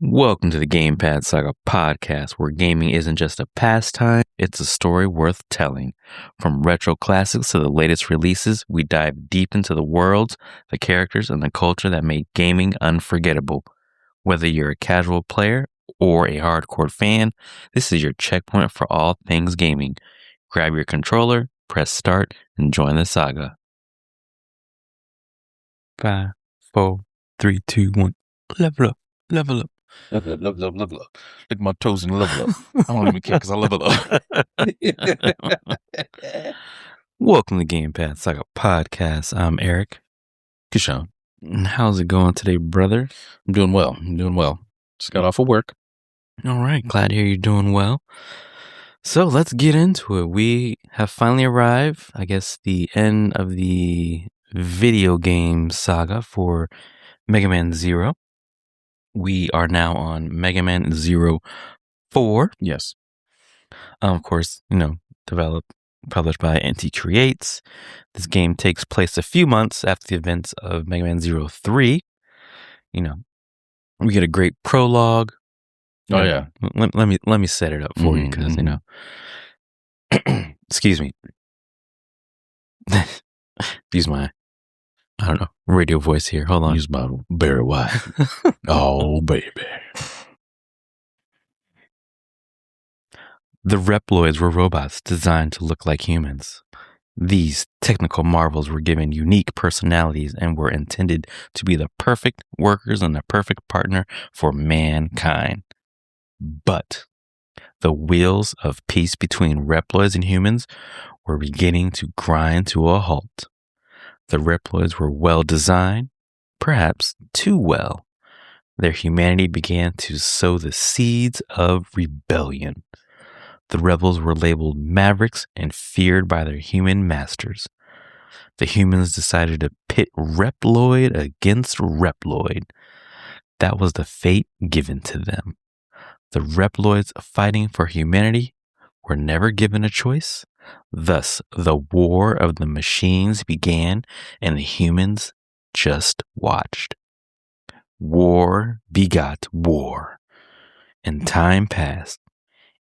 Welcome to the Gamepad Saga Podcast, where gaming isn't just a pastime, it's a story worth telling. From retro classics to the latest releases, we dive deep into the worlds, the characters, and the culture that made gaming unforgettable. Whether you're a casual player or a hardcore fan, this is your checkpoint for all things gaming. Grab your controller, press start, and join the saga. 5, 4, 3, 2, 1. Level up, level up. Level up. Look at my toes and level up. I don't even care because I level up. Welcome to Gamepad Saga Podcast. I'm Eric. Keyshawn. How's it going today, brother? I'm doing well. Just got off of work. All right. Glad to hear you're doing well. So let's get into it. We have finally arrived, I guess, the end of the video game saga for Mega Man Zero. We are now on Mega Man Zero 4. Yes. Of course, published by NT Creates. This game takes place a few months after the events of Mega Man Zero 3. We get a great prologue. Oh, yeah. Let me set it up for you because, excuse me. Use my, radio voice here. Hold on. Use my Barry White. Oh, baby. The Reploids were robots designed to look like humans. These technical marvels were given unique personalities and were intended to be the perfect workers and the perfect partner for mankind. But the wheels of peace between Reploids and humans were beginning to grind to a halt. The Reploids were well designed, perhaps too well. Their humanity began to sow the seeds of rebellion. The rebels were labeled mavericks and feared by their human masters. The humans decided to pit Reploid against Reploid. That was the fate given to them. The Reploids fighting for humanity were never given a choice. Thus, the war of the machines began and the humans just watched. War begot war. And time passed.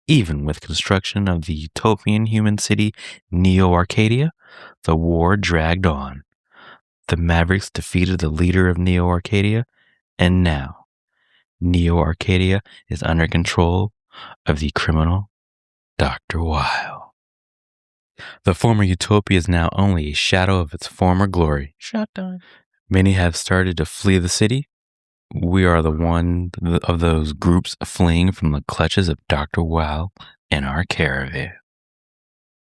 Even with construction of the utopian human city Neo-Arcadia, the war dragged on. The Mavericks defeated the leader of Neo-Arcadia, and now Neo-Arcadia is under control of the criminal Dr. Weil. The former utopia is now only a shadow of its former glory. Shut down. Many have started to flee the city. We are the one of those groups fleeing from the clutches of Dr. Weil in our caravan.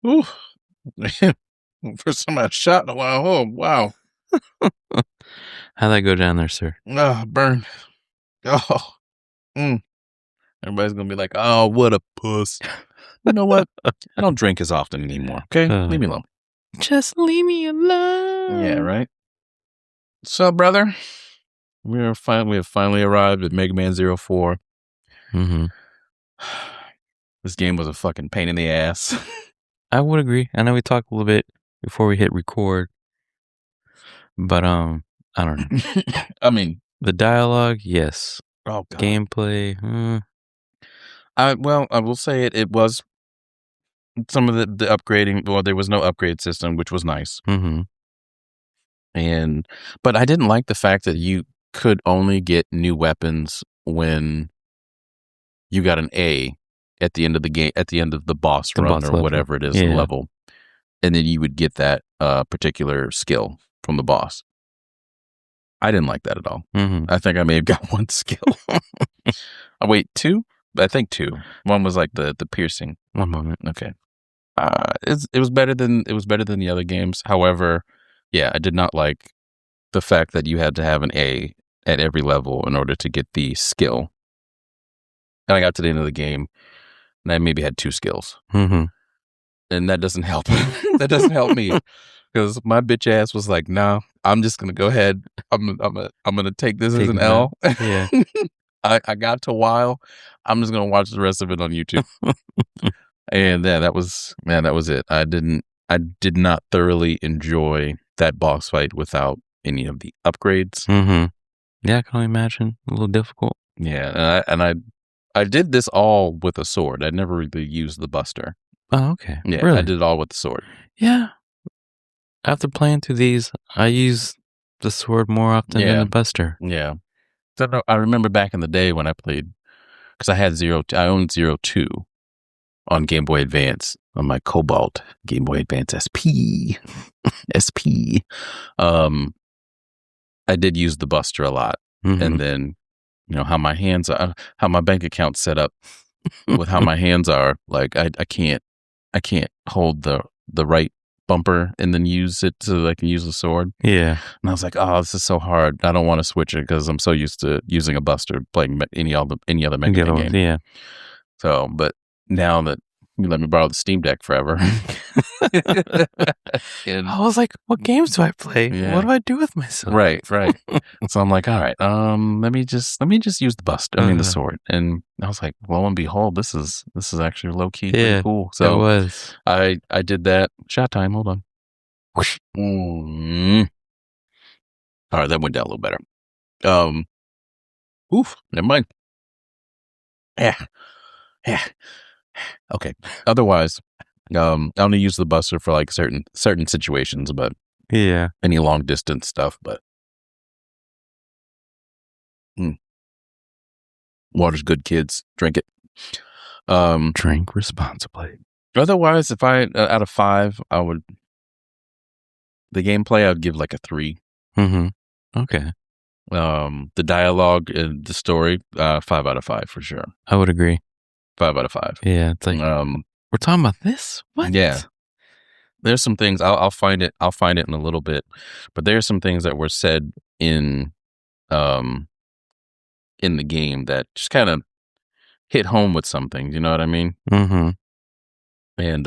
Ooh. First time I shot in a while. Oh, wow. How'd that go down there, sir? Burn. Oh. Everybody's going to be like, oh, what a puss. You know what? I don't drink as often anymore, okay? Leave me alone. Just leave me alone. Yeah, right? So, brother, we have finally arrived at Mega Man 04. Mm-hmm. This game was a fucking pain in the ass. I would agree. I know we talked a little bit before we hit record, but I don't know. I mean, the dialogue, yes. Oh, God. Gameplay, I will say it was some of the upgrading. Well, there was no upgrade system, which was nice. Mm-hmm. But I didn't like the fact that you could only get new weapons when you got an A at the end of the game, at the end of the boss run or whatever it is, the level. And then you would get that particular skill from the boss. I didn't like that at all. Mm-hmm. I think I may have got one skill. Oh, wait, two? I think two. One was like the piercing. One moment. Okay. It was better than the other games. However, yeah, I did not like the fact that you had to have an A at every level in order to get the skill. And I got to the end of the game and I maybe had two skills. Mm-hmm. And that doesn't help. That doesn't help me. Because my bitch ass was like, no, I'm just going to go ahead. I'm gonna take this as an L. Yeah. I got to Weil. I'm just going to watch the rest of it on YouTube. And yeah, that was it. I did not thoroughly enjoy that boss fight without any of the upgrades. Mm-hmm. Yeah, I can only imagine. A little difficult. Yeah, and I did this all with a sword. I never really used the buster. Oh, okay. Yeah, really? I did it all with the sword. Yeah. After playing through these, I use the sword more often than the buster. Yeah. So, I remember back in the day when I played, because I owned 02 on Game Boy Advance on my Cobalt Game Boy Advance SP. SP. I did use the buster a lot. Mm-hmm. And then, how my hands are, how my bank account's set up with how my hands are, like I can't hold the right bumper and then use it so I can use the sword. Yeah. And I was like, oh, this is so hard. I don't want to switch it because I'm so used to using a buster playing any other Mega Man game. Yeah. So, but now that you let me borrow the Steam Deck forever. And I was like, what games do I play? Yeah. What do I do with myself? Right. So I'm like, all right, let me just use the buster. I mean the sword. And I was like, lo and behold, this is actually low key pretty cool. So it was. I did that. Shot time, hold on. Whoosh. All right, that went down a little better. Never mind. Yeah. Okay. Otherwise, I only use the buster for like certain situations, but any long distance stuff. But water's good, kids. Drink it. Drink responsibly. Otherwise, if I out of 5, the gameplay I would give like a 3. Mm-hmm. Okay. The dialogue and the story, 5 out of 5 for sure. I would agree. 5 out of 5. Yeah, it's like we're talking about this. What? Yeah, there's some things I'll find it in a little bit, but there's some things that were said in the game that just kind of hit home with something. You know what I mean? Mm-hmm. And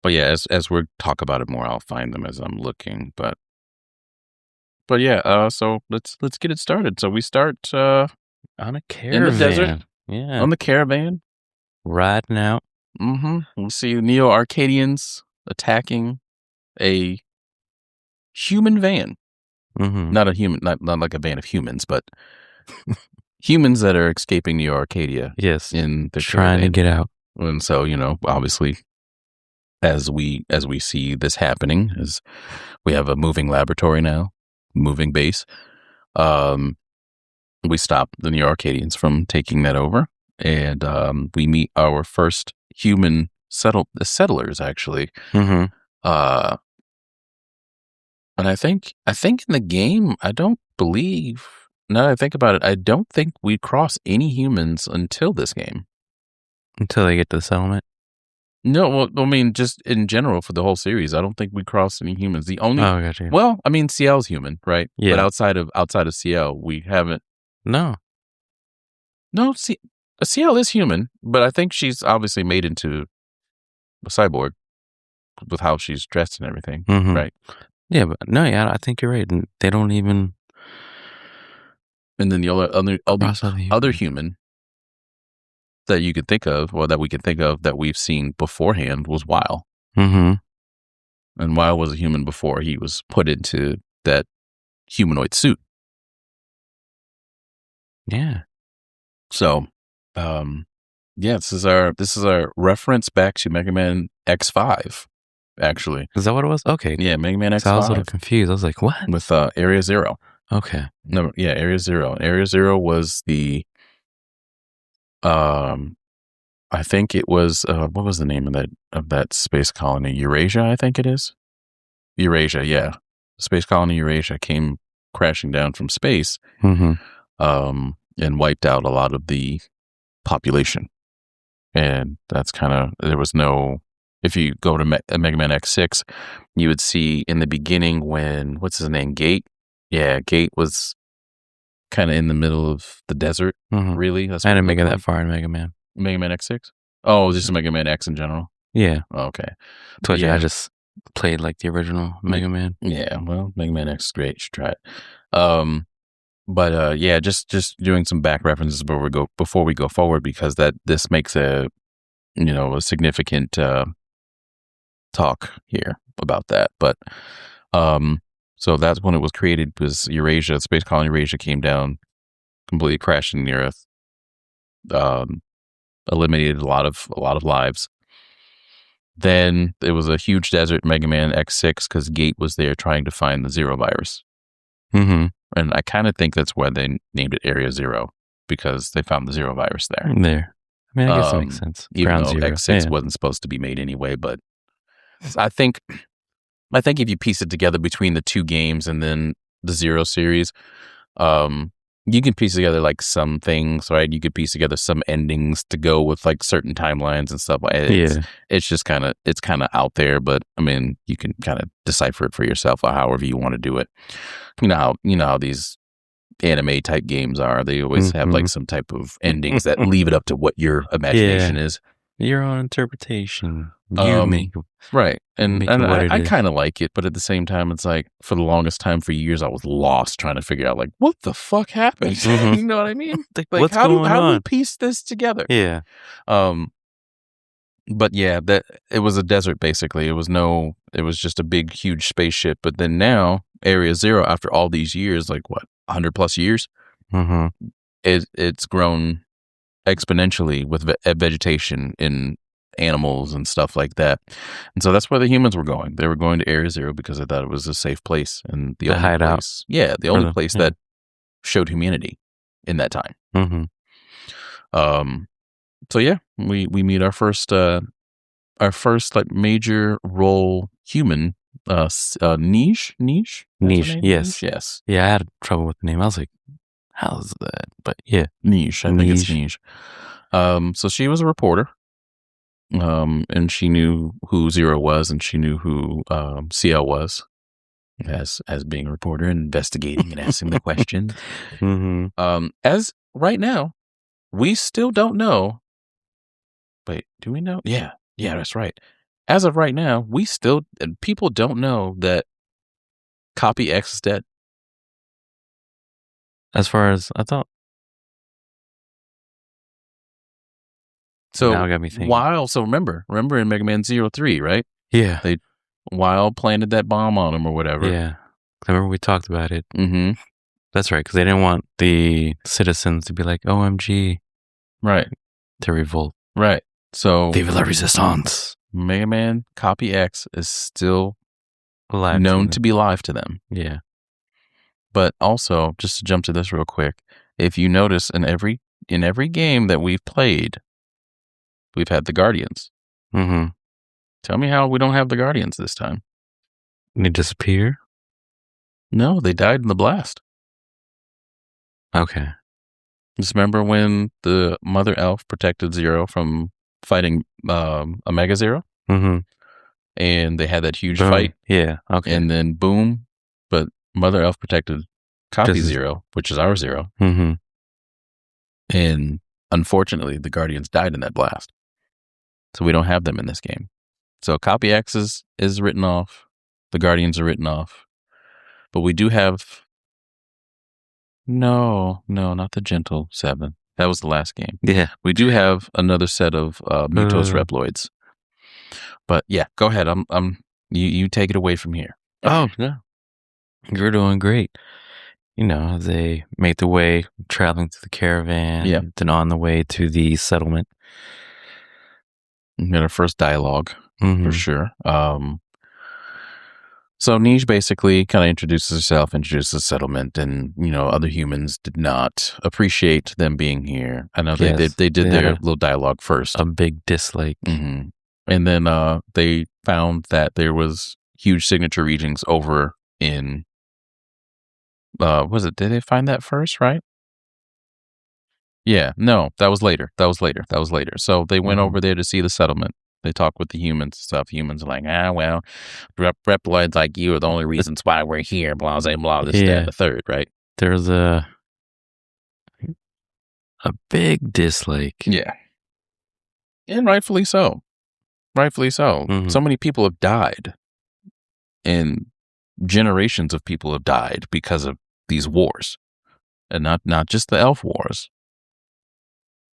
but yeah, as we talk about it more, I'll find them as I'm looking. But yeah, so let's get it started. So we start on a caravan in the desert. Yeah, on the caravan. Riding out. Mm-hmm. We see Neo-Arcadians attacking a human van. Mm-hmm. Not a human, not like a van of humans, but humans that are escaping Neo-Arcadia. Yes, in the trying to get out. And so, obviously, as we see this happening, as we have a moving laboratory now, moving base, we stop the Neo-Arcadians from taking that over. And we meet our first human settlers, actually. Mm-hmm. And I think in the game, I don't believe, now that I think about it, I don't think we cross any humans until this game. Until they get to the settlement? No, well, I mean, just in general for the whole series, I don't think we cross any humans. The only, gotcha. Well, I mean, CL's human, right? Yeah. But outside of CL, we haven't. No, CL is human, but I think she's obviously made into a cyborg with how she's dressed and everything, mm-hmm. right? Yeah, but no, I think you're right. And they don't even. And then the other human that you could think of, or that we could think of that we've seen beforehand was Weil. Mm-hmm. And Weil was a human before he was put into that humanoid suit. Yeah. So, this is our reference back to Mega Man X5. Actually, is that what it was? Okay. Yeah, Mega Man X5. So I was a little confused. I was like, what? With Area Zero. Okay. No, yeah, Area Zero. Area Zero was the, I think it was, what was the name of that space colony? Eurasia, I think it is. Eurasia, yeah. Space colony Eurasia came crashing down from space, mm-hmm. And wiped out a lot of the population. And that's kind of, there was no. If you go to Mega Man X6, you would see in the beginning when, what's his name, Gate? Yeah, Gate was kind of in the middle of the desert, mm-hmm. really. I didn't make it that far in Mega Man. Mega Man X6? Oh, just Mega Man X in general? Yeah. Oh, okay. I just played like the original Mega Man. Yeah, well, Mega Man X is great. You should try it. But yeah, just doing some back references before we go forward, because this makes a significant talk here about that. But so that's when it was created, was Eurasia, Space Colony Eurasia came down, completely crashing the Earth. Eliminated a lot of lives. Then there was a huge desert, Mega Man X6, because Gate was there trying to find the Zero virus. Mm-hmm. And I kind of think that's why they named it Area Zero, because they found the Zero virus there. There. I mean, I guess that makes sense. Even Ground though Zero. X6 wasn't supposed to be made anyway, but I think if you piece it together between the two games and then the Zero series, you can piece together like some things, right? You could piece together some endings to go with like certain timelines and stuff. It's just kind of out there, but I mean, you can kind of decipher it for yourself or however you want to do it. You know how these anime type games are. They always have like some type of endings that leave it up to what your imagination is. Your own interpretation. You make right. And I is. kind of like it, but at the same time, it's like for the longest time, for years, I was lost trying to figure out like what the fuck happened. Mhm. You know what I mean? Like What's how going do we on? piece this together? Yeah. But yeah, that it was a desert basically. It was just a big, huge spaceship. But then now, Area Zero, after all these years, like what, 100 plus years, it's grown exponentially with vegetation and animals and stuff like that. And so that's where the humans were going. They were going to Area Zero because they thought it was a safe place and the only hideout. place, the only place that showed humanity in that time. So yeah, we meet our first like major role human, Niche. Yes. Yeah, I had trouble with the name. I was like, how's that? But yeah, Niche. I think it's Niche. So she was a reporter, and she knew who Zero was, and she knew who CL was, as being a reporter and investigating and asking the questions. As right now, we still don't know. Wait, do we know? Yeah, that's right. As of right now, people don't know that Copy X is dead. As far as I thought. So now it got me thinking. Weil, so remember in Mega Man 03, right? Yeah. Weil planted that bomb on him or whatever. Yeah. I remember we talked about it. That's right, because they didn't want the citizens to be like, OMG. Right. To revolt. Right. So Vive la Resistance. Mega Man Copy X is still alive, known to be alive to them. Yeah. But also, just to jump to this real quick, if you notice in every game that we've played, we've had the Guardians. Tell me how we don't have the Guardians this time. They disappear? No, they died in the blast. Okay. Just remember when the Mother Elf protected Zero from fighting Omega Zero? And they had that huge fight. Yeah, okay. And then boom, but Mother Elf protected Copy Zero, which is our Zero. And unfortunately, the Guardians died in that blast. So we don't have them in this game. So Copy X is written off. The Guardians are written off. But we do have... No, not the Gentle 7. That was the last game. Yeah. We do have another set of human-reploids. But yeah, go ahead. You take it away from here. Oh, no. You're doing great. You know, they make the way traveling through the caravan, then on the way to the settlement. And our first dialogue, for sure. So Niche basically kind of introduces herself, introduces the settlement, and, you know, other humans did not appreciate them being here. I know they did their little dialogue first. A big dislike. And then they found that there was huge signature readings over in... did they find that first, right? Yeah, no, that was later. So they went over there to see the settlement. They talk with the humans and stuff. Humans are like, well, reploids like you are the only reasons why we're here, blah, blah, blah, this, that, and the third, right? There's a big dislike. Yeah. And rightfully so. So many people have died. And generations of people have died because of these wars. And not just the elf wars.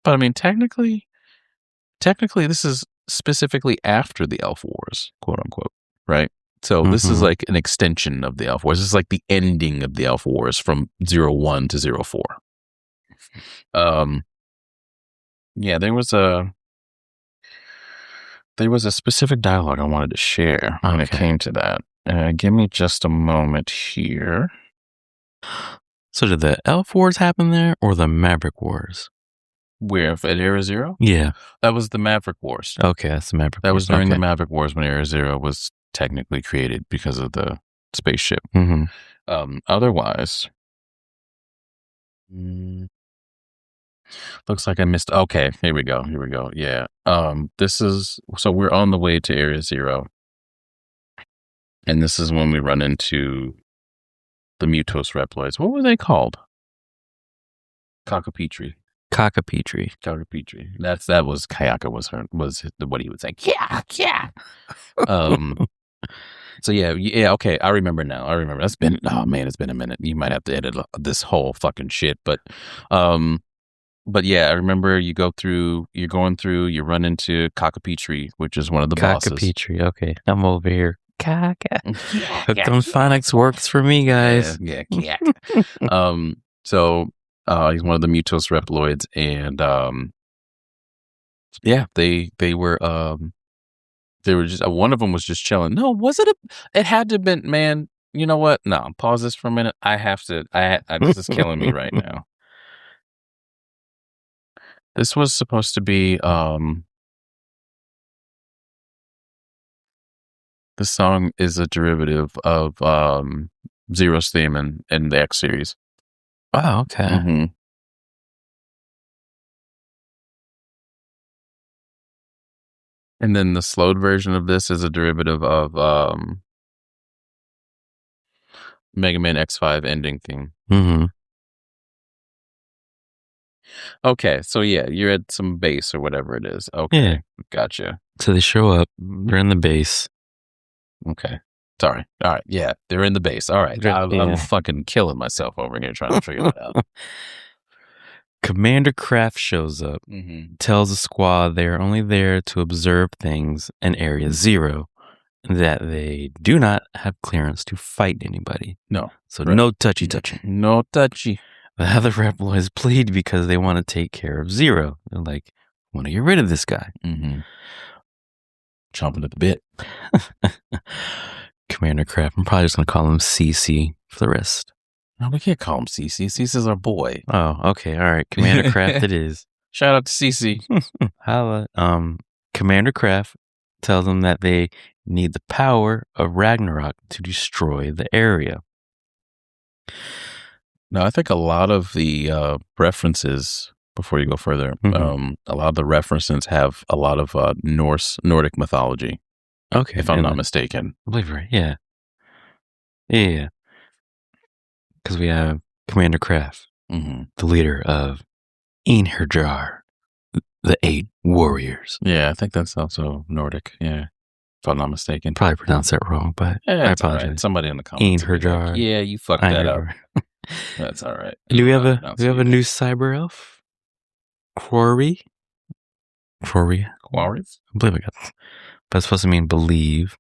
But I mean, technically, this is specifically after the elf wars, quote unquote, right? So this is like an extension of the elf wars. This is like the ending of the elf wars from 01 to 04. Yeah, there was a specific dialogue I wanted to share when it came to that. Give me just a moment here. So did the Elf Wars happen there or the Maverick Wars? Where, at Era Zero? Yeah. That was the Maverick Wars. Okay, that's the Maverick Wars. That was during the Maverick Wars when Era Zero was technically created because of the spaceship. Mm-hmm. Otherwise, looks like I missed. Okay, here we go. Yeah. So we're on the way to Area Zero. And this is when we run into the Mutos Reploids. What were they called? Cockapetri. That was Kayaka was what he would say. Yeah. So yeah, okay. I remember now. It's been a minute. You might have to edit this whole fucking shit, but yeah, I remember you run into Cockapetri, which is one of the bosses. Cockapetri, okay. I'm over here. Hooked on phonics works for me, guys. Yeah. So he's one of the Mutos Reploids, and yeah, they were just one of them was just chilling. No, was it it had to have been, man, you know what? No, pause this for a minute. This is killing me right now. This was supposed to be this song is a derivative of Zero's theme in the X series. Oh, okay. Mm-hmm. And then the slowed version of this is a derivative of Mega Man X5 ending theme. Mm-hmm. Okay, so yeah, you're at some base or whatever it is. Okay, yeah. Gotcha. So they show up. They're in the base. Okay. Sorry. All right. Yeah, they're in the base. All right. I'm fucking killing myself over here trying to figure it out. Commander Kraft shows up, tells the squad they're only there to observe things in Area Zero, that they do not have clearance to fight anybody. No. So no touchy. No touchy. The other Reploids plead because they want to take care of Zero. They're like, want to get rid of this guy. Mm-hmm. Chomping at the bit. Commander Kraft, I'm probably just going to call him CC for the rest. No, we can't call him CC. CC's our boy. Oh, okay. All right. Commander Kraft it is. Shout out to CC. Holla. Commander Kraft tells them that they need the power of Ragnarok to destroy the area. Now, I think a lot of the references, before you go further, a lot of the references have a lot of Nordic mythology. Okay. If I'm not mistaken. I believe right. Yeah. Yeah. Because we have Commander Kraft, the leader of Einherjar, the 8 warriors. Yeah, I think that's also Nordic. Yeah. If I'm not mistaken. Probably pronounced that wrong, but I apologize. Right. Somebody in the comments. Einherjar. Like, yeah, you fucked that up. That's all right. Do we have a new cyber elf? Quarry? I believe I got that. But it's supposed to mean believe.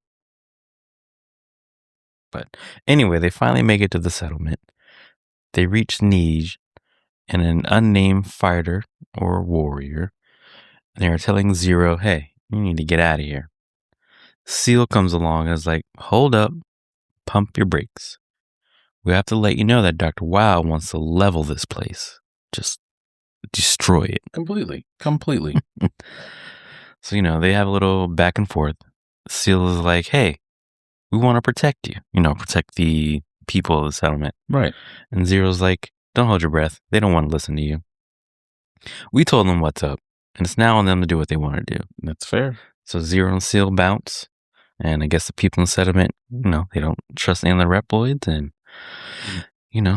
But anyway, they finally make it to the settlement. They reach Nij and an unnamed fighter or warrior. And they are telling Zero, hey, you need to get out of here. Seal comes along and is like, hold up, pump your brakes. We have to let you know that Dr. Weil wants to level this place. Just destroy it. Completely. So, they have a little back and forth. Seal is like, hey, we want to protect you. Protect the people of the settlement. Right. And Zero's like, don't hold your breath. They don't want to listen to you. We told them what's up, and it's now on them to do what they want to do. That's fair. So Zero and Seal bounce, and I guess the people in the settlement, they don't trust any of the Reploids, and,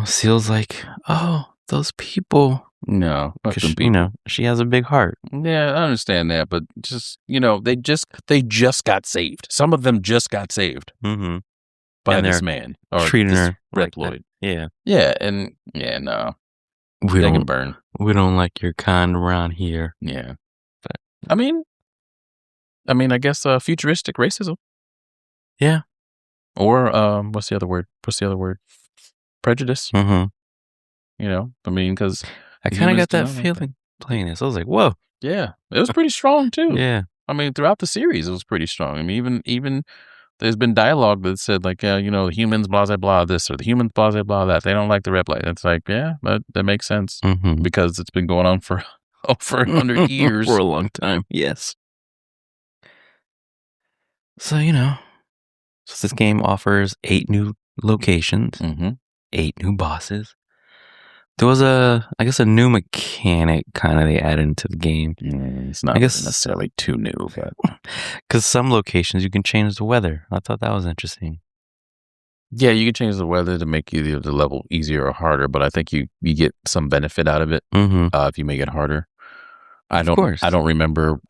Seal's like, oh, those people. No, because she has a big heart. Yeah, I understand that, but just they just got saved. Some of them just got saved by this man or treating this her Reploid. Like No, they can burn. We don't like your kind around here. Yeah, but, I mean, I guess futuristic racism. Yeah, or what's the other word? Prejudice. Mm-hmm. Because I kind of got that feeling playing this. I was like, whoa. Yeah, it was pretty strong too. Yeah. I mean, throughout the series, it was pretty strong. I mean, even there's been dialogue that said like, the humans blah, blah, blah, this, or the humans blah, blah, blah, that. They don't like the reploid. It's like, yeah, that makes sense because it's been going on for over 100 years. For a long time, yes. So, this game offers 8 new locations, 8 new bosses. There was a new mechanic kind of they added into the game. It's not necessarily too new, but because some locations you can change the weather. I thought that was interesting. Yeah, you can change the weather to make either the level easier or harder, but I think you get some benefit out of it if you make it harder. I don't remember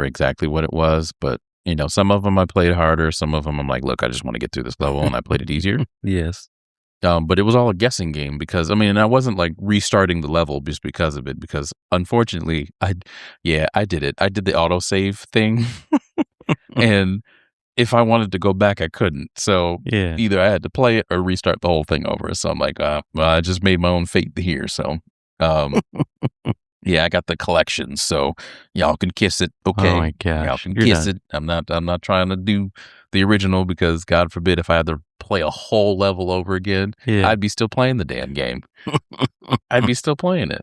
exactly what it was, but some of them I played harder. Some of them I'm like, look, I just want to get through this level, and I played it easier. Yes. But it was all a guessing game because, I wasn't like restarting the level just because of it, because unfortunately, I did it. I did the autosave thing. And if I wanted to go back, I couldn't. So either I had to play it or restart the whole thing over. So I'm like, well, I just made my own fate here. So, I got the collection. So y'all can kiss it. Okay. Oh my gosh. Y'all can kiss it. I'm not trying to do the original because God forbid if I had to play a whole level over again, I'd be still playing the damn game. I'd be still playing it.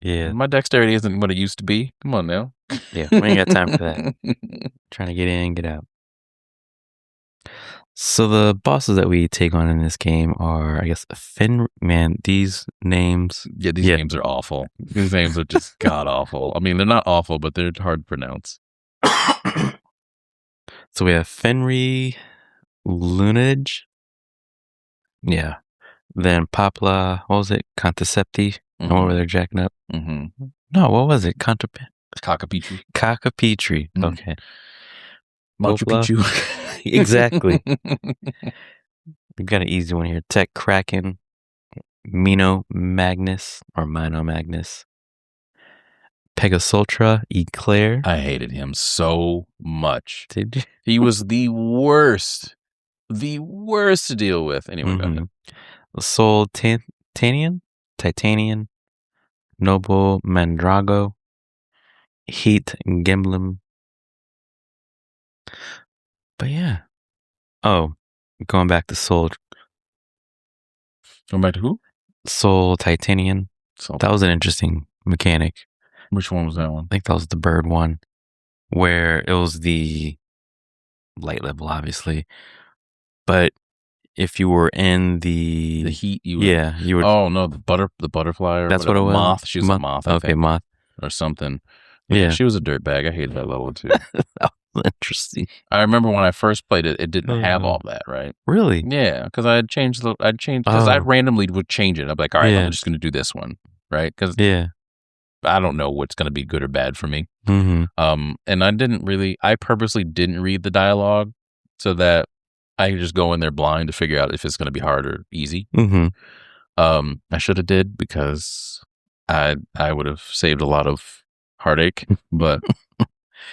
Yeah. My dexterity isn't what it used to be. Come on now. Yeah, we ain't got time for that. Trying to get in and get out. So the bosses that we take on in this game are, I guess, these names. Yeah, these names are awful. These names are just god awful. I mean, they're not awful, but they're hard to pronounce. So we have Fenry Lunage. Yeah. Then Popla, what was it? Contracepti. What were they jacking up? No, what was it? Cockapetri. Cockapetri. Okay. Machu Picchu. Exactly. We got an easy one here. Tech Kraken, Mino Magnus, Pegasultra, Eclair. I hated him so much. Did you? He was the worst to deal with. Anyway, go ahead. Soul Titanian, Noble Mandrago, Heat Gimblem. But yeah. Oh, going back to Soul. Going back to who? Soul Titanian. That was an interesting mechanic. Which one was that one? I think that was the bird one, where it was the light level, obviously. But if you were in the heat, you would. Oh no, the butterfly. Or that's what it was. Moth. She was a moth. Okay, moth or something. Yeah, she was a dirtbag. I hated that level too. That was interesting. I remember when I first played it, it didn't have all that, right? Really? Yeah, because I randomly would change it. I'd be like, all right, I'm just going to do this one, right? Because I don't know what's going to be good or bad for me. And I purposely didn't read the dialogue so that I could just go in there blind to figure out if it's going to be hard or easy. I should have did because I would have saved a lot of heartache, but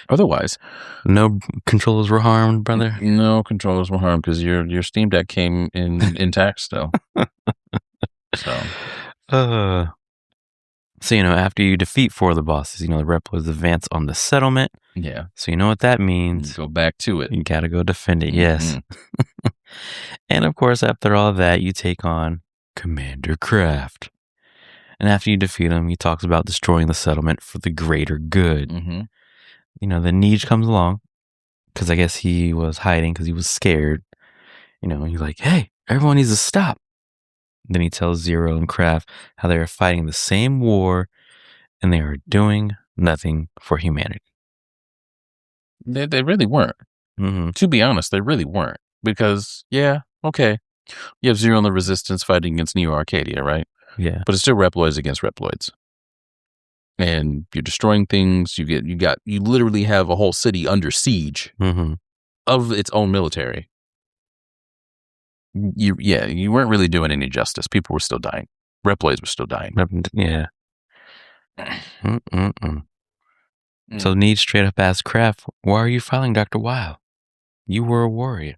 otherwise, no controllers were harmed, brother. No controllers were harmed because your Steam Deck came in intact still. So, after you defeat 4 of the bosses, the reploids advance on the settlement. Yeah. So you know what that means. You go back to it. You gotta go defend it, yes. And of course, after all that, you take on Commander Kraft. And after you defeat him, he talks about destroying the settlement for the greater good. The Neej comes along, because I guess he was hiding because he was scared. He's like, hey, everyone needs to stop. Then he tells Zero and Kraft how they are fighting the same war and they are doing nothing for humanity. They really weren't. To be honest, they really weren't. Because, okay, you have Zero and the Resistance fighting against Neo-Arcadia, right? Yeah. But it's still reploids against reploids. And you're destroying things. You literally have a whole city under siege of its own military. You weren't really doing any justice. People were still dying. Reploids were still dying. Yeah. So Neej straight up asked Kraft, why are you fighting Dr. Weil? You were a warrior.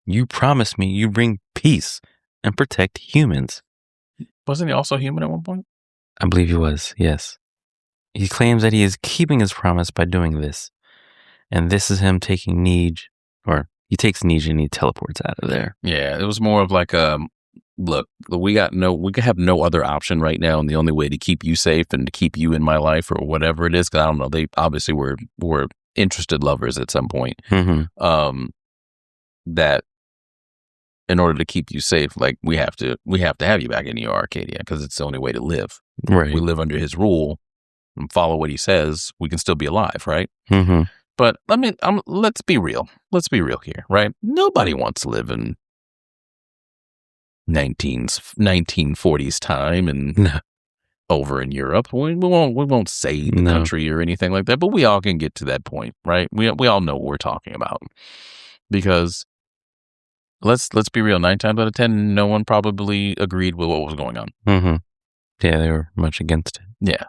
You promised me you'd bring peace and protect humans. Wasn't he also human at one point? I believe he was, yes. He claims that he is keeping his promise by doing this. And this is him taking Neej, or he takes Neej and he teleports out of there. Yeah, it was more of like look, we have no other option right now, and the only way to keep you safe and to keep you in my life or whatever it is, because I don't know, they obviously were interested lovers at some point. Mm-hmm. That in order to keep you safe, like we have to have you back in Neo-Arcadia because it's the only way to live. Right. We live under his rule and follow what he says. We can still be alive, right? Mm-hmm. But I mean, let's be real. Let's be real here, right? Nobody wants to live in 1940s time and over in Europe. We won't say the country or anything like that, but we all can get to that point, right? We all know what we're talking about, because let's be real. 9 times out of 10, no one probably agreed with what was going on. Mm-hmm. Yeah, they were much against it. Yeah,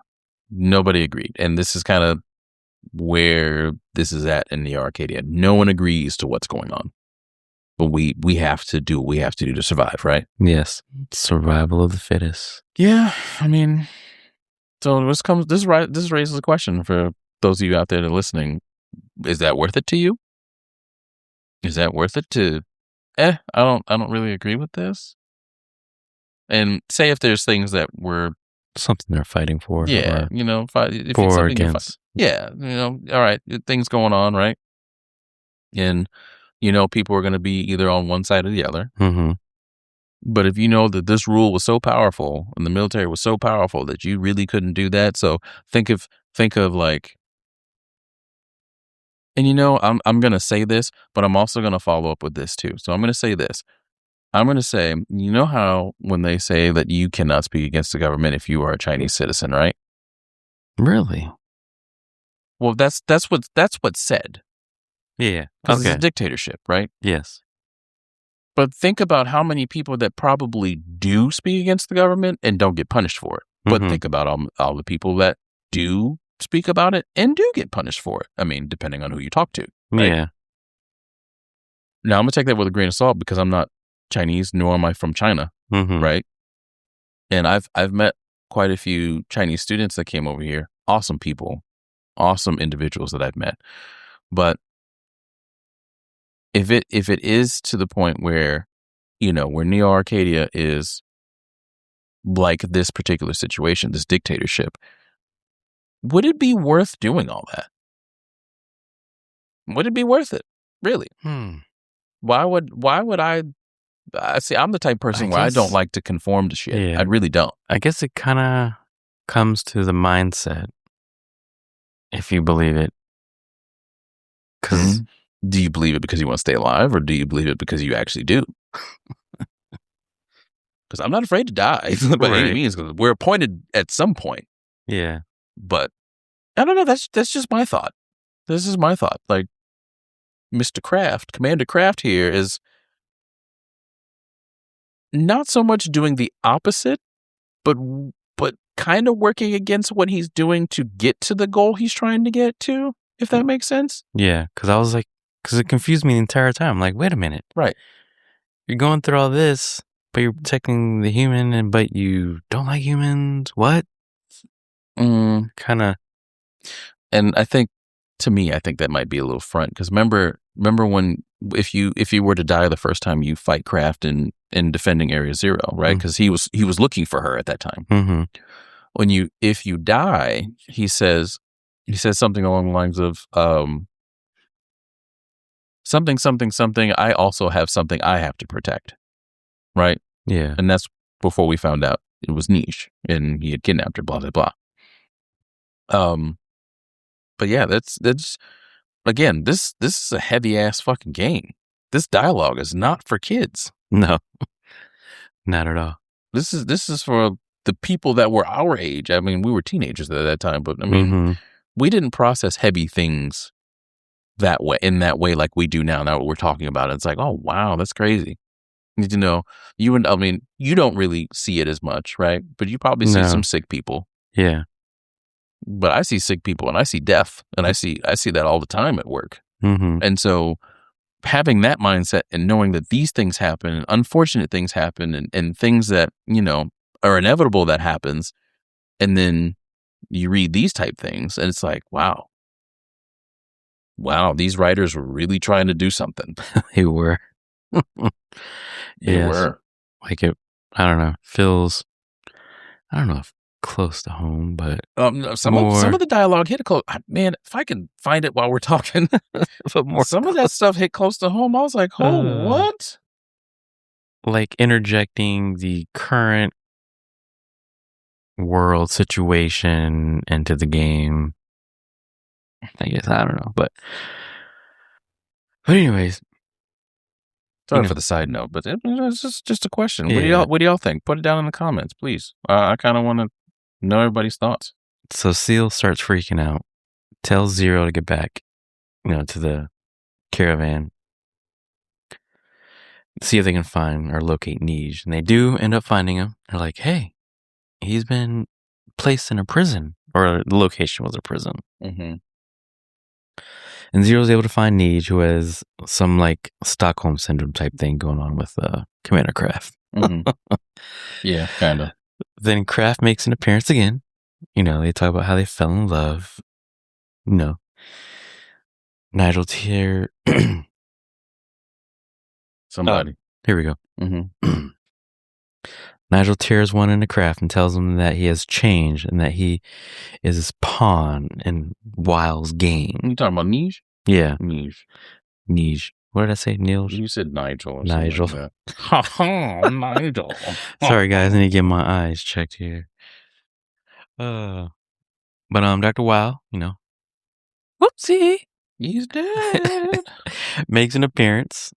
nobody agreed, and this is kind of where this is at in Neo-Arcadia. No one agrees to what's going on, but we have to do what we have to do to survive, right? Yes, survival of the fittest. Yeah, I mean, so this raises a question for those of you out there that are listening. Is that worth it to you? Is that worth it to? I don't really agree with this. And say if there's things that were something they're fighting for. Yeah, if for or against. Yeah, all right, things going on, right? And people are going to be either on one side or the other. Mm-hmm. But if you know that this rule was so powerful and the military was so powerful that you really couldn't do that, so think of like, and I'm going to say this, but I'm also going to follow up with this too. So I'm going to say this. I'm going to say, how when they say that you cannot speak against the government if you are a Chinese citizen, right? Really? Well, that's what's said. Yeah. Because it's a dictatorship, right? Yes. But think about how many people that probably do speak against the government and don't get punished for it. But think about all the people that do speak about it and do get punished for it. I mean, depending on who you talk to. Right? Yeah. Now, I'm going to take that with a grain of salt because I'm not Chinese, nor am I from China, right? And I've met quite a few Chinese students that came over here. Awesome people, awesome individuals that I've met. But if it is to the point where, where Neo-Arcadia is like this particular situation, this dictatorship, would it be worth doing all that? Would it be worth it? Really? Why would I? See, I'm the type of person where I don't like to conform to shit. Yeah. I really don't. I guess it kind of comes to the mindset, if you believe it. Because do you believe it because you want to stay alive, or do you believe it because you actually do? Because I'm not afraid to die by any means, because we're appointed at some point. Yeah. But I don't know. That's just my thought. This is my thought. Like, Mr. Kraft, Commander Kraft here is not so much doing the opposite, but kind of working against what he's doing to get to the goal he's trying to get to, if that makes sense. Yeah, because it confused me the entire time. I'm like, wait a minute. Right. You're going through all this, but you're protecting the human, but you don't like humans? What? Kind of. And I think, to me, I think that might be a little front, because remember when if you were to die the first time you fight Kraft in defending Area Zero, right? Because he was looking for her at that time. If you die, he says something along the lines of something. I also have something I have to protect, right? Yeah, and that's before we found out it was Niche and he had kidnapped her. Blah blah blah. But yeah, that's again, this is a heavy ass fucking game. This dialogue is not for kids. No, not at all. This is for the people that were our age. I mean, we were teenagers at that time, but I mean, we didn't process heavy things that way like we do now. Now we're talking about it, it's like, oh wow, that's crazy. You don't really see it as much, right? But you probably see some sick people. Yeah. But I see sick people and I see death, and I see that all the time at work. And so having that mindset and knowing that these things happen and unfortunate things happen and things that, are inevitable that happens, And then you read these type things, and it's like, wow, these writers were really trying to do something. They were. They were. Like it, I don't know, feels, I don't know if close to home, but some of the dialogue hit close. Man, if I can find it while we're talking, but more some of that stuff hit close to home. I was like, oh, what? Like interjecting the current world situation into the game. I guess, I don't know, but anyways. Sorry for the side note, but it's just a question. Yeah. What do y'all think? Put it down in the comments, please. I kind of want to know everybody's thoughts. So Seal starts freaking out, tells Zero to get back, to the caravan, see if they can find or locate Nij. And they do end up finding him. They're like, hey, he's been placed in a prison, or the location was a prison. Mm-hmm. And Zero's able to find Nij, who has some like Stockholm syndrome type thing going on with Commander Kraft. Mm-hmm. Yeah, kind of. Then Kraft makes an appearance again. They talk about how they fell in love. Nigel Tier. Somebody. Here we go. Mm-hmm. Nigel tears one into Kraft and tells him that he has changed and that he is his pawn in Weil's game. You talking about Nij? Yeah. Nij. What did I say? Nils? You said Nigel. Nigel. Like Nigel. Sorry, guys. I need to get my eyes checked here. But Dr. Weil, whoopsie, he's dead. makes an appearance.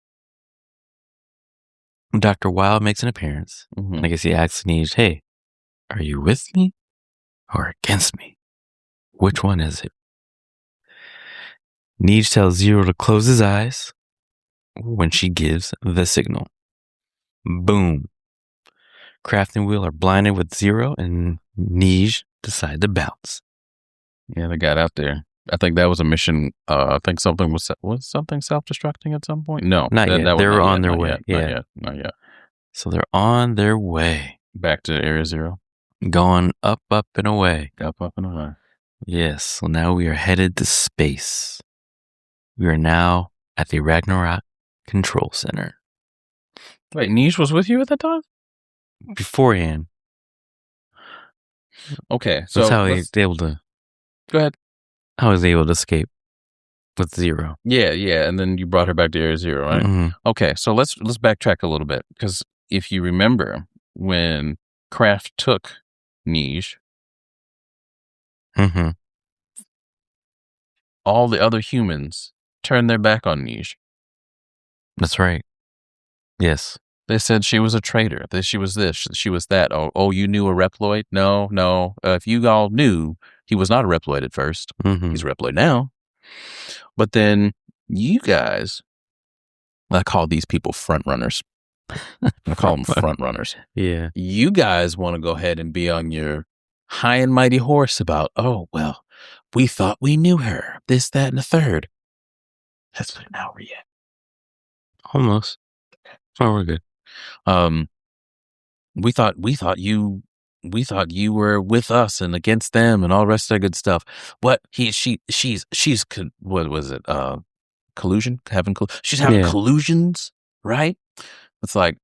Dr. Weil makes an appearance. Mm-hmm. And I guess he asks Nij, hey, are you with me or against me? Which one is it? Nij tells Zero to close his eyes when she gives the signal. Boom. Kraft and Will are blinded with Zero, and Nij decide to bounce. Yeah, they got out there. I think that was a mission. I think something was something self-destructing at some point. No, not yet. They were on their way. Not yet. So they're on their way back to Area Zero, going up and away. Up and away. Yes. So now we are headed to space. We are now at the Ragnarok Control Center. Wait, Nij was with you at that time? Beforehand. Okay, so that's how he was able to. Go ahead. I was able to escape with Zero. Yeah, and then you brought her back to Area Zero, right? Mm-hmm. Okay, so let's backtrack a little bit, because if you remember when Kraft took Nij, mm-hmm. all the other humans turned their back on Nij. That's right. Yes. They said she was a traitor, that she was this, she was that. Oh, you knew a reploid? No. If you all knew, he was not a reploid at first. Mm-hmm. He's a reploid now. But then you guys, I call these people front runners. I call them front runners. Yeah. You guys want to go ahead and be on your high and mighty horse about, oh, well, we thought we knew her. This, that, and the third. That's what an hour yet. Almost. Oh, we're good. We thought you were with us and against them and all the rest of that good stuff. What she's what was it? Collusion? She's having collusions, right? It's like,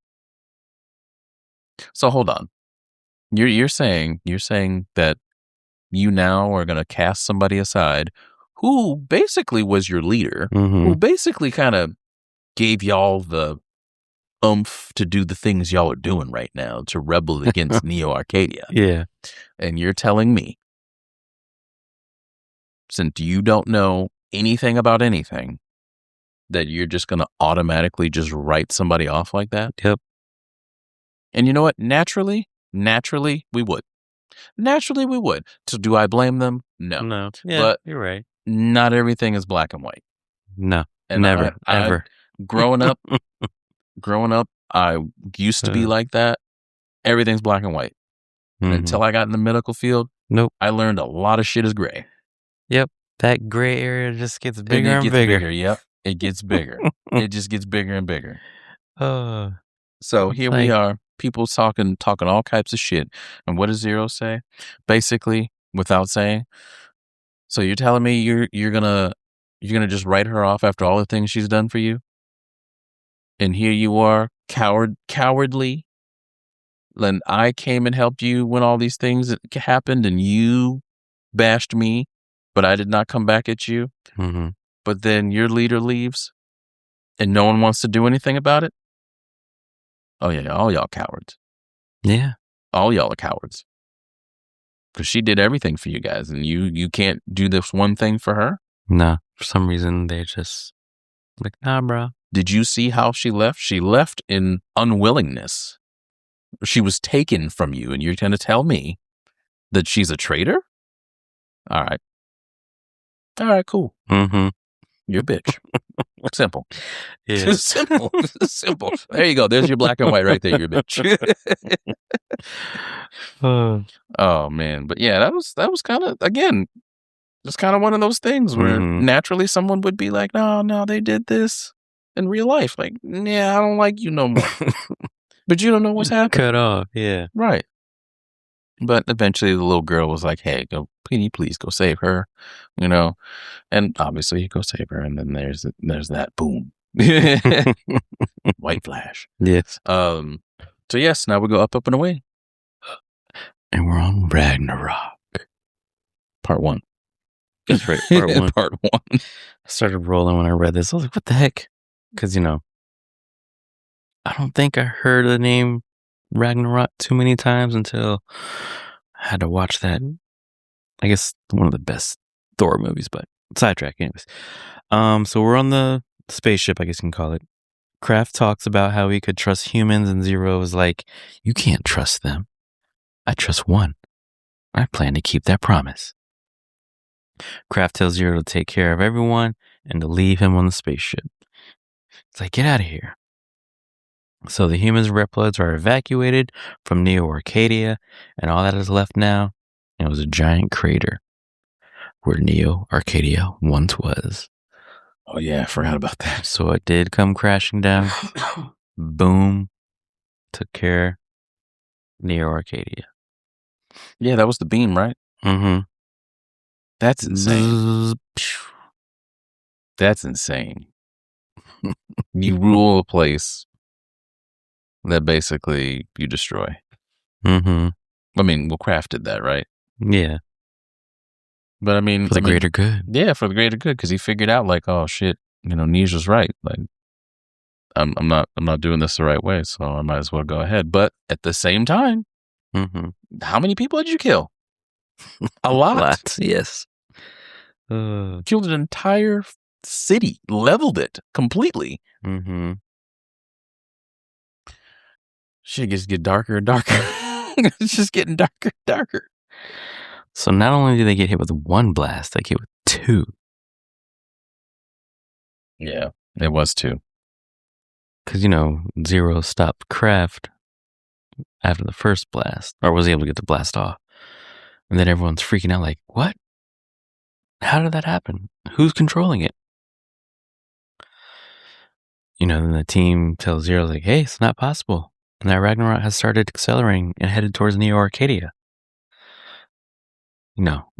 so hold on. You're saying that you now are going to cast somebody aside who basically was your leader, mm-hmm. who basically kind of gave y'all the oomph to do the things y'all are doing right now, to rebel against Neo-Arcadia. Yeah. And you're telling me, since you don't know anything about anything, that you're just going to automatically just write somebody off like that? Yep. And you know what? Naturally, we would. Naturally, we would. So do I blame them? No. Yeah, but you're right. Not everything is black and white. No. And never. Ever. Growing up, I used to be like that. Everything's black and white. Mm-hmm. Until I got in the medical field, nope. I learned a lot of shit is gray. Yep. That gray area just gets bigger and bigger. Yep. It gets bigger. It just gets bigger and bigger. So here we are. People talking all types of shit. And what does Zero say? Basically, without saying, so you're telling me you're gonna just write her off after all the things she's done for you? And here you are, cowardly. And I came and helped you when all these things happened, and you bashed me, but I did not come back at you. Mm-hmm. But then your leader leaves, and no one wants to do anything about it. Oh yeah, all y'all cowards. Yeah, all y'all are cowards. Because she did everything for you guys, and you can't do this one thing for her. Nah, for some reason they just like, nah, bro. Did you see how she left? She left in unwillingness. She was taken from you, and you're going to tell me that she's a traitor? All right, cool. Mm-hmm. You're a bitch. Simple. Yeah. Simple. Simple. There you go. There's your black and white right there. You're a bitch. Oh man, but yeah, that was kind of, again, just kind of one of those things where naturally someone would be like, no, they did this in real life. Like, yeah, I don't like you no more. But you don't know what's happening. Cut off, yeah. Right. But eventually the little girl was like, hey, please go save her, and obviously you go save her, and then there's that boom. White flash. Yes. So yes, now we go up and away. And we're on Ragnarok. Part 1. That's right, part 1. Part 1. I started rolling when I read this. I was like, what the heck? Because, I don't think I heard the name Ragnarok too many times until I had to watch that. I guess one of the best Thor movies, but sidetrack anyways. So we're on the spaceship, I guess you can call it. Kraft talks about how he could trust humans, and Zero is like, you can't trust them. I trust one. I plan to keep that promise. Kraft tells Zero to take care of everyone and to leave him on the spaceship. It's like, get out of here. So the humans-reploids are evacuated from Neo-Arcadia, and all that is left now, it was a giant crater where Neo-Arcadia once was. Oh yeah, I forgot about that. So it did come crashing down. Boom. Took care of Neo-Arcadia. Yeah, that was the beam, right? Mm-hmm. That's insane. That's insane. You rule a place that basically you destroy. Mm-hmm. I mean, Kraft did that, right? Yeah. But I mean, for the greater good. Yeah, for the greater good, because he figured out, like, oh shit, Nisha's right. Like, I'm not doing this the right way, so I might as well go ahead. But at the same time, how many people did you kill? A lot. Lots, yes. Killed an entire city, leveled it completely. Mm-hmm. Shit just get darker and darker. It's just getting darker and darker. So not only do they get hit with one blast, they get hit with two. Yeah, it was two. Because, Zero stopped Kraft after the first blast, or was able to get the blast off. And then everyone's freaking out like, what? How did that happen? Who's controlling it? Then the team tells Zero, like, hey, it's not possible. And that Ragnarok has started accelerating and headed towards Neo-Arcadia.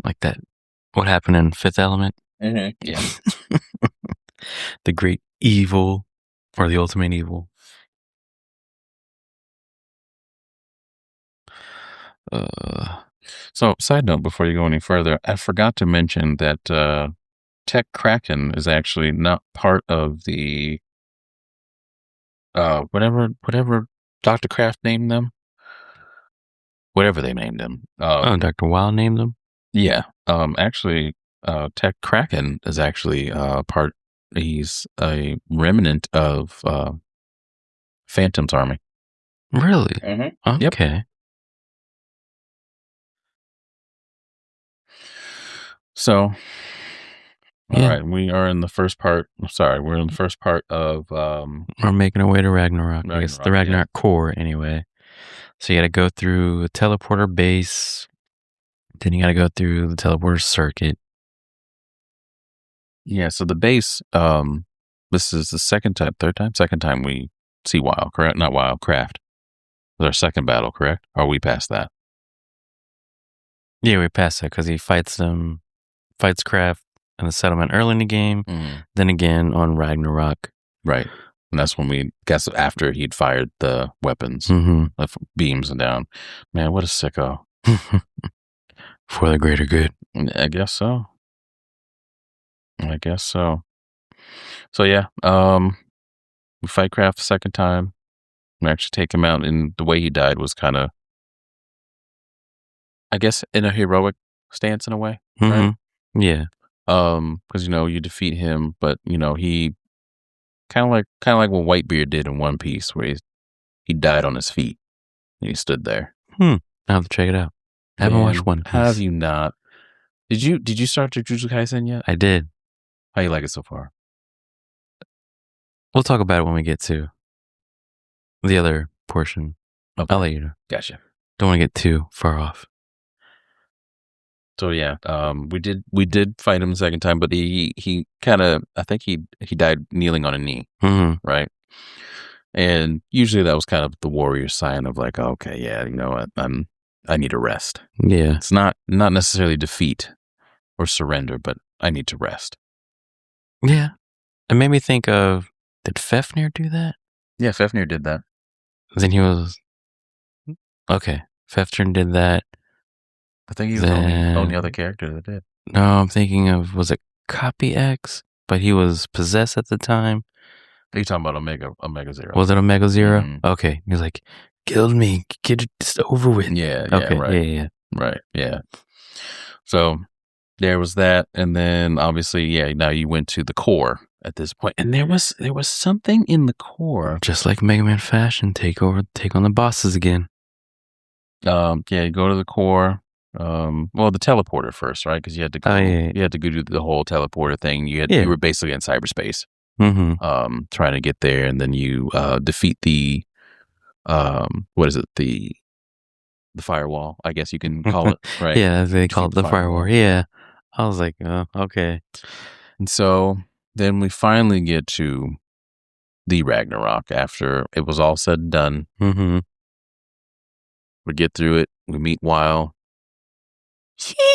Like that, what happened in Fifth Element? Mm-hmm. Yeah. The great evil, or the ultimate evil. So, side note, before you go any further, I forgot to mention that Tech Kraken is actually not part of the whatever Dr. Kraft named them. Whatever they named them. Dr. Weil named them? Yeah. Actually, Tech Kraken is actually he's a remnant of Phantom's army. Really? Mm-hmm. Okay. Yep. So, all right, we are in the first part. Sorry, we're in the first part of... we're making our way to Ragnarok. I guess the Ragnarok core, anyway. So you got to go through the teleporter base. Then you got to go through the teleporter circuit. Yeah, so the base, this is the second time we see Weil, correct? Not Weil, Kraft. was our second battle, correct? Or are we past that? Yeah, we passed that because he fights Kraft in the settlement early in the game, then again on Ragnarok. Right. And that's when we guess after he'd fired the weapons, beams and down. Man, what a sicko. For the greater good. I guess so. So yeah, we fight Kraft the second time. We actually take him out, and the way he died was kind of, I guess, in a heroic stance in a way, right? Yeah. Because you defeat him, but he kind of like what Whitebeard did in One Piece, where he died on his feet and he stood there. I have to check it out. I haven't watched One Piece. Have you not? Did you start Jujutsu Kaisen yet? I did. How you like it so far? We'll talk about it when we get to the other portion. Okay. I'll let you know. Gotcha. Don't want to get too far off. So yeah, we did fight him the second time, but he kind of, I think he died kneeling on a knee, right? And usually that was kind of the warrior sign of like, okay, yeah, you know what, I need a rest. Yeah, it's not necessarily defeat or surrender, but I need to rest. Yeah, it made me think of, did Fafnir do that? Yeah, Fafnir did that. Then he was okay. Fafnir did that. I think he's the only other character that did. No, I'm thinking of, was it Copy X? But he was possessed at the time. Are you talking about Omega Zero? Was it Omega Zero? Okay. He was like, killed me. Get it just over with. Yeah. Okay. Right. Yeah. Right. Yeah. So there was that. And then obviously, yeah, now you went to the core at this point. And there was something in the core. Just like Mega Man fashion, take on the bosses again. Yeah, you go to the core. Well, the teleporter first, right? Because you had to go. You had to go do the whole teleporter thing. You were basically in cyberspace, trying to get there, and then you defeat the what is it? The firewall, I guess you can call it, right? Yeah, they call it the firewall. Yeah, I was like, oh, okay. And so then we finally get to the Ragnarok after it was all said and done. We get through it. We meet Weil.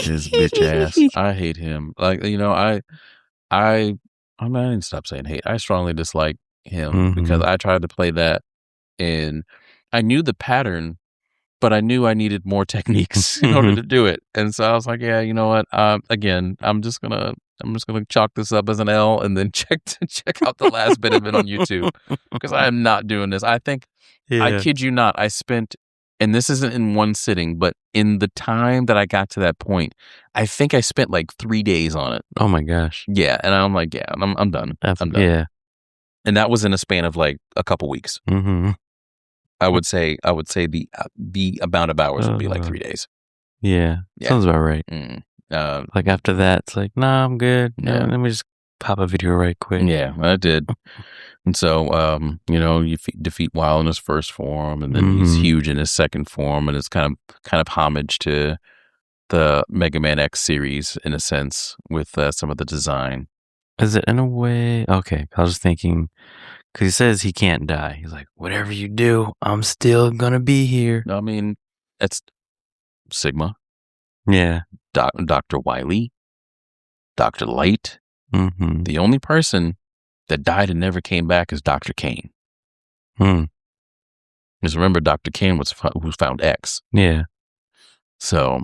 His bitch ass. I hate him. Like, I didn't stop saying hate. I strongly dislike him because I tried to play that and I knew the pattern, but I knew I needed more techniques in order to do it. And so I was like, yeah, you know what? Again, I'm just gonna chalk this up as an L and then check out the last bit of it on YouTube because I am not doing this. I think, I kid you not, I spent, and this isn't in one sitting, but in the time that I got to that point, I think I spent like 3 days on it. Oh my gosh. Yeah. And I'm like, yeah, I'm done. I'm done. Yeah. And that was in a span of like a couple weeks. I would say the amount of hours would be like 3 days. Yeah. Sounds about right. Like after that, it's like, nah, I'm good. Yeah. Let me just pop a video right quick. Yeah, I did. And so, you defeat Weil in his first form, and then he's huge in his second form, and it's kind of homage to the Mega Man X series in a sense with some of the design. Is it in a way? Okay, I was just thinking, because he says he can't die. He's like, whatever you do, I'm still gonna be here. I mean, it's Sigma. Yeah. Dr. Wily. Dr. Light. The only person that died and never came back is Dr. Kane. Because remember, Dr. Kane was who found X. Yeah. So,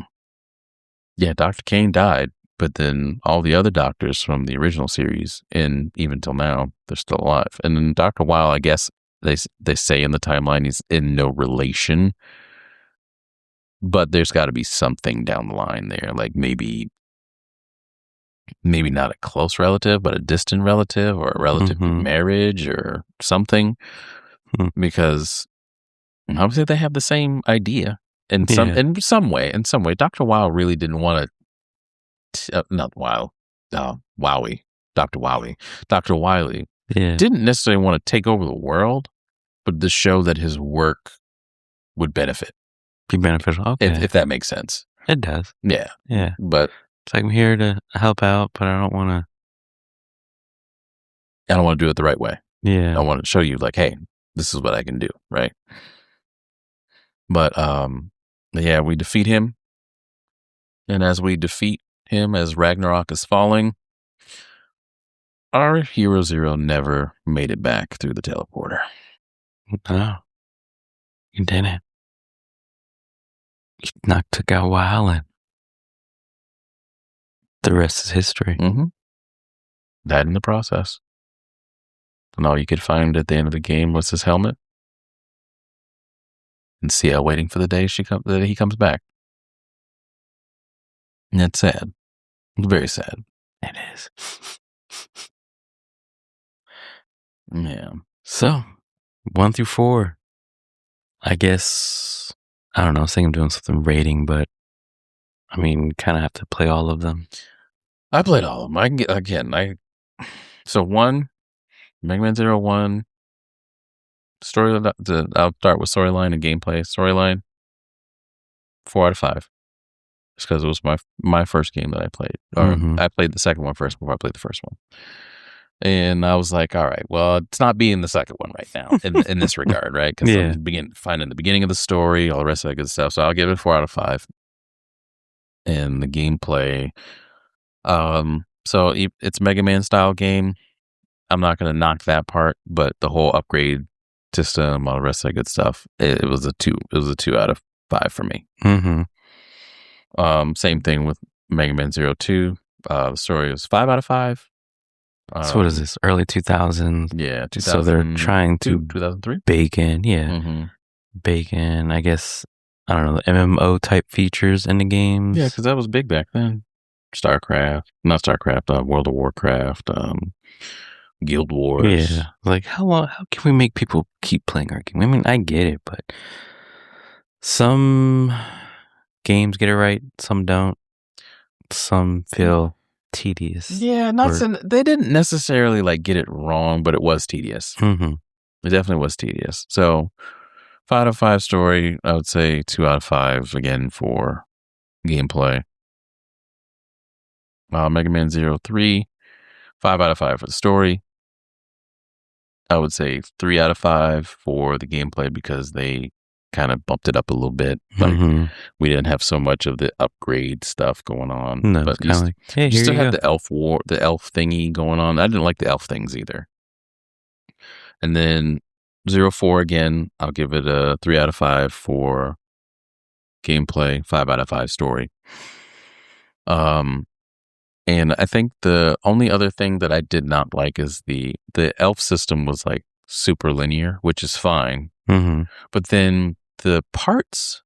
yeah, Dr. Kane died, but then all the other doctors from the original series, and even till now, they're still alive. And then Dr. Weil, I guess they say in the timeline he's in no relation, but there's got to be something down the line there, like maybe not a close relative, but a distant relative or a relative in marriage or something, because obviously they have the same idea in some way. Dr. Weil really didn't want to, not Weil, Wowie, Dr. Wowie, Dr. Wily didn't necessarily want to take over the world, but to show that his work would be beneficial. Okay. If that makes sense. It does. Yeah. Yeah. But it's like, I'm here to help out, but I don't want to do it the right way. Yeah. I want to show you like, hey, this is what I can do. Right. But yeah, we defeat him. And as we defeat him, as Ragnarok is falling, our hero Zero never made it back through the teleporter. No, you didn't. You took out Weil, and the rest is history. Mm-hmm. Died in the process. And all you could find at the end of the game was his helmet. And CL waiting for the day that he comes back. And it's sad. It's very sad. It is. Yeah. So, 1 through 4. I guess, I don't know, I was thinking of doing something rating, but I mean, kind of have to play all of them. I played all of them. I can get, so 1, Mega Man 0, 1, story, I'll start with storyline and gameplay. Storyline, 4 out of 5. Just because it was my first game that I played. Or I played the second one first before I played the first one. And I was like, all right, well, it's not being the second one right now in this regard, right? Because I'm finding the beginning of the story, all the rest of that good stuff. So I'll give it 4 out of 5. And the gameplay, so it's Mega Man style game. I'm not going to knock that part, but the whole upgrade system, all the rest of that good stuff, it was a 2. It was a 2 out of 5 for me. Same thing with Mega Man 02. The story was 5 out of 5. So what is this? Early 2000s? Yeah, 2000. So they're trying to 2003? bake in, bake in, I guess, I don't know, the MMO type features in the games. Yeah, because that was big back then. World of Warcraft, Guild Wars. Yeah, like how can we make people keep playing our game? I mean, I get it, but some games get it right, some don't. Some feel tedious. Yeah, they didn't necessarily like get it wrong, but it was tedious. It definitely was tedious. So 5 out of 5 story, I would say 2 out of 5 again for gameplay. Mega Man 03, 5 out of 5 for the story. I would say 3 out of 5 for the gameplay because they kind of bumped it up a little bit. Like we didn't have so much of the upgrade stuff going on. No, but kind of like, hey, you here still you had go. the elf thingy going on. I didn't like the elf things either. And then 04 again, I'll give it a 3 out of 5 for gameplay, 5 out of 5 story. And I think the only other thing that I did not like is the elf system was like super linear, which is fine. But then the parts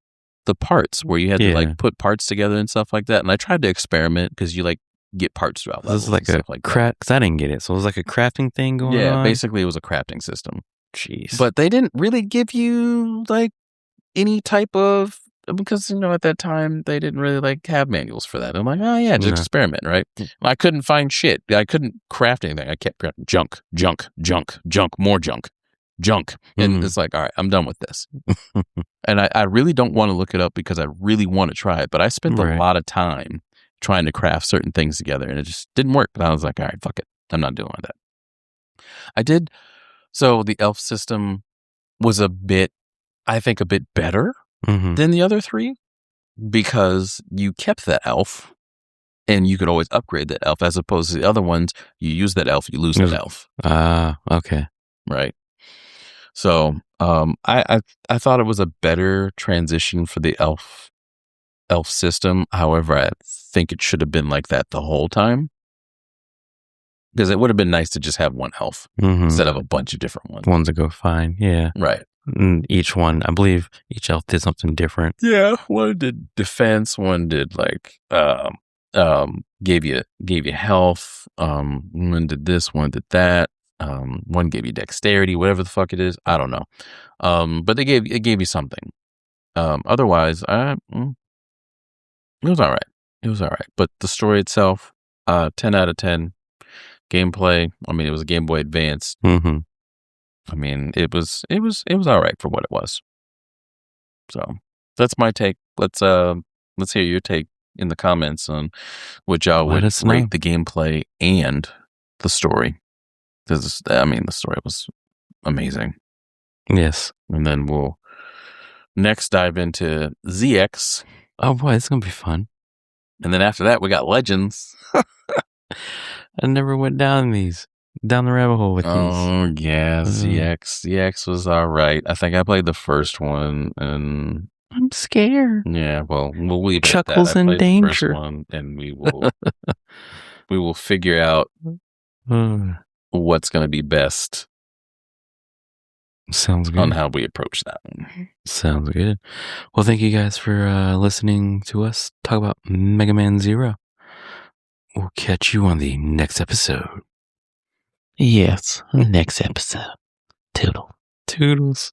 where you had to like put parts together and stuff like that. And I tried to experiment because you like get parts throughout levels. It was like a craft, because I didn't get it. So it was like a crafting thing going on. Yeah, basically it was a crafting system. Jeez. But they didn't really give you like any type of, because at that time they didn't really like have manuals for that. I'm like, oh yeah, just experiment, right? I couldn't find shit. I couldn't craft anything. I kept crafting junk, more junk. And it's like, all right, I'm done with this. And I really don't want to look it up because I really want to try it. But I spent a lot of time trying to craft certain things together and it just didn't work. But I was like, all right, fuck it. I'm not doing that. I did. So the elf system was I think a bit better than the other 3 because you kept that elf and you could always upgrade that elf as opposed to the other ones. You use that elf, you lose that elf. Okay. Right. So I thought it was a better transition for the elf system. However, I think it should have been like that the whole time because it would have been nice to just have one elf instead of a bunch of different ones. Ones that go fine. Yeah. Right. And each one, I believe each elf did something different. Yeah. One did defense. One did like gave you health. One did this. One did that. One gave you dexterity, whatever the fuck it is. I don't know. But it gave you something. Otherwise, it was all right. It was all right. But the story itself, 10 out of 10. Gameplay, I mean, it was a Game Boy Advance. I mean, it was all right for what it was. So that's my take. Let's hear your take in the comments on what y'all would rate the gameplay and the story. Because I mean, the story was amazing. Yes, and then we'll next dive into ZX. Oh boy, it's gonna be fun. And then after that, we got Legends. I never went down the rabbit hole with these. Oh yeah, ZX was all right. I think I played the first one, and I'm scared. Yeah, well, we'll leave it Chuckles at that. and danger. The first one, and we will figure out what's going to be best. Sounds good. On how we approach that one. Sounds good. Well, thank you guys for listening to us talk about Mega Man Zero. We'll catch you on the next episode. Yes, next episode. Toodles.